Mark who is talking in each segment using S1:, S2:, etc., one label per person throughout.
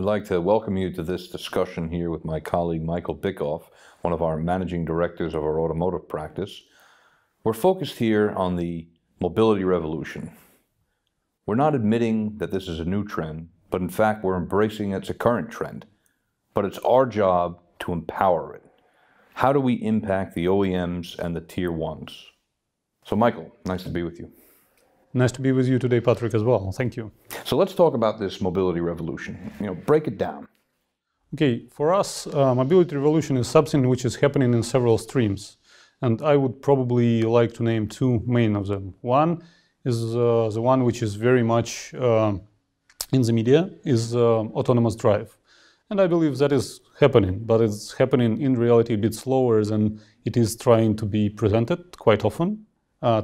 S1: I'd like to welcome you to this discussion here with my colleague Mikhail Bykov, one of our managing directors of our automotive practice. We're focused here on the mobility revolution. We're not admitting that this is a new trend, but in fact we're embracing it's a current trend. But it's our job to empower it. How do we impact the OEMs and the Tier 1s? So Michael, nice to be with you.
S2: Nice to be with you today, Patrick, as well. Thank you.
S1: So let's talk about this mobility revolution. Break it down.
S2: Okay, for us, mobility revolution is something which is happening in several streams. And I would probably like to name two main of them. One is the one which is very much in the media, is autonomous drive. And I believe that is happening, but it's happening in reality a bit slower than it is trying to be presented quite often,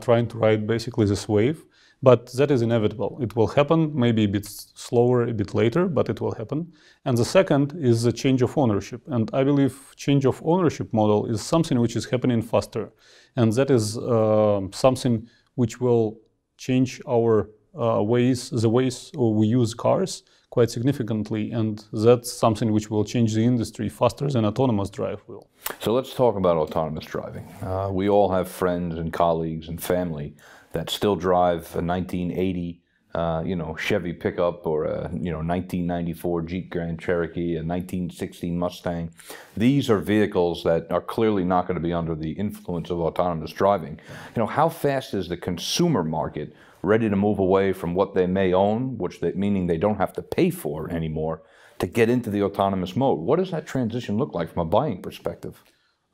S2: trying to ride basically this wave. But that is inevitable. It will happen, maybe a bit slower, a bit later, but it will happen. And the second is the change of ownership. And I believe change of ownership model is something which is happening faster. And that is something which will change our the ways we use cars quite significantly. And that's something which will change the industry faster than autonomous drive will.
S1: So let's talk about autonomous driving. We all have friends and colleagues and family that still drive a 1980, Chevy pickup, or a 1994 Jeep Grand Cherokee, a 1916 Mustang. These are vehicles that are clearly not going to be under the influence of autonomous driving. How fast is the consumer market ready to move away from what they may own, meaning they don't have to pay for anymore, to get into the autonomous mode? What does that transition look like from a buying perspective?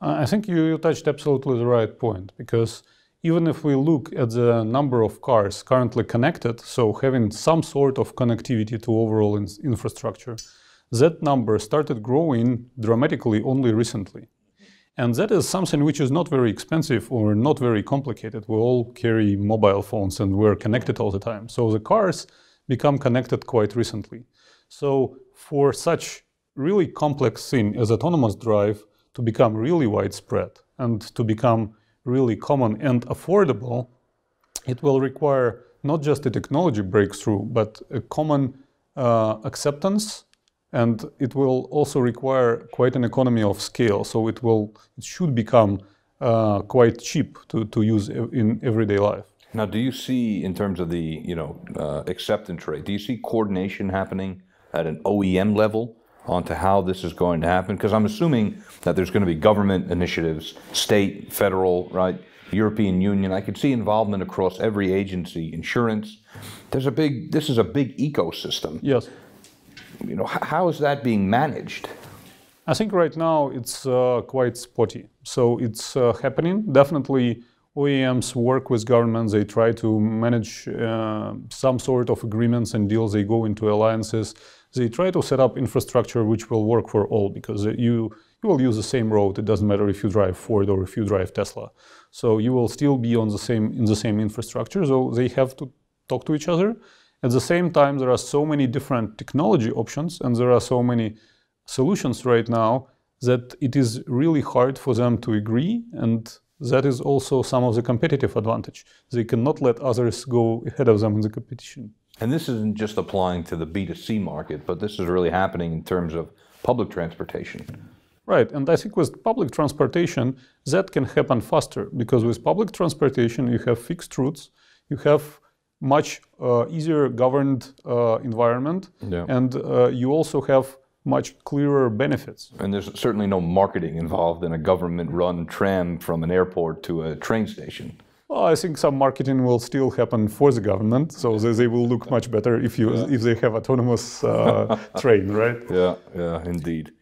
S2: I think you touched absolutely the right point, because even if we look at the number of cars currently connected, so having some sort of connectivity to overall infrastructure, that number started growing dramatically only recently. And that is something which is not very expensive or not very complicated. We all carry mobile phones and we're connected all the time. So the cars become connected quite recently. So for such really complex thing as autonomous drive to become really widespread and to become really common and affordable, it will require not just a technology breakthrough, but a common acceptance, and it will also require quite an economy of scale. So it should become quite cheap to use in everyday life.
S1: Now, do you see, in terms of the acceptance rate, do you see coordination happening at an OEM level onto how this is going to happen? Because I'm assuming that there's going to be government initiatives, state, federal, right, European Union. I could see involvement across every agency, insurance. This is a big ecosystem.
S2: Yes.
S1: How is that being managed?
S2: I think right now it's quite spotty. So it's happening. Definitely OEMs work with governments. They try to manage some sort of agreements and deals. They go into alliances. They try to set up infrastructure which will work for all, because you will use the same road. It doesn't matter if you drive Ford or if you drive Tesla. So you will still be in the same infrastructure. So they have to talk to each other. At the same time, there are so many different technology options and there are so many solutions right now that it is really hard for them to agree. And that is also some of the competitive advantage. They cannot let others go ahead of them in the competition.
S1: And this isn't just applying to the B2C market, but this is really happening in terms of public transportation.
S2: Right, and I think with public transportation, that can happen faster, because with public transportation, you have fixed routes, you have much easier governed environment, yeah. And you also have much clearer benefits.
S1: And there's certainly no marketing involved in a government-run tram from an airport to a train station.
S2: Well, I think some marketing will still happen for the government, so they will look much better if they have autonomous train, right?
S1: Yeah, indeed.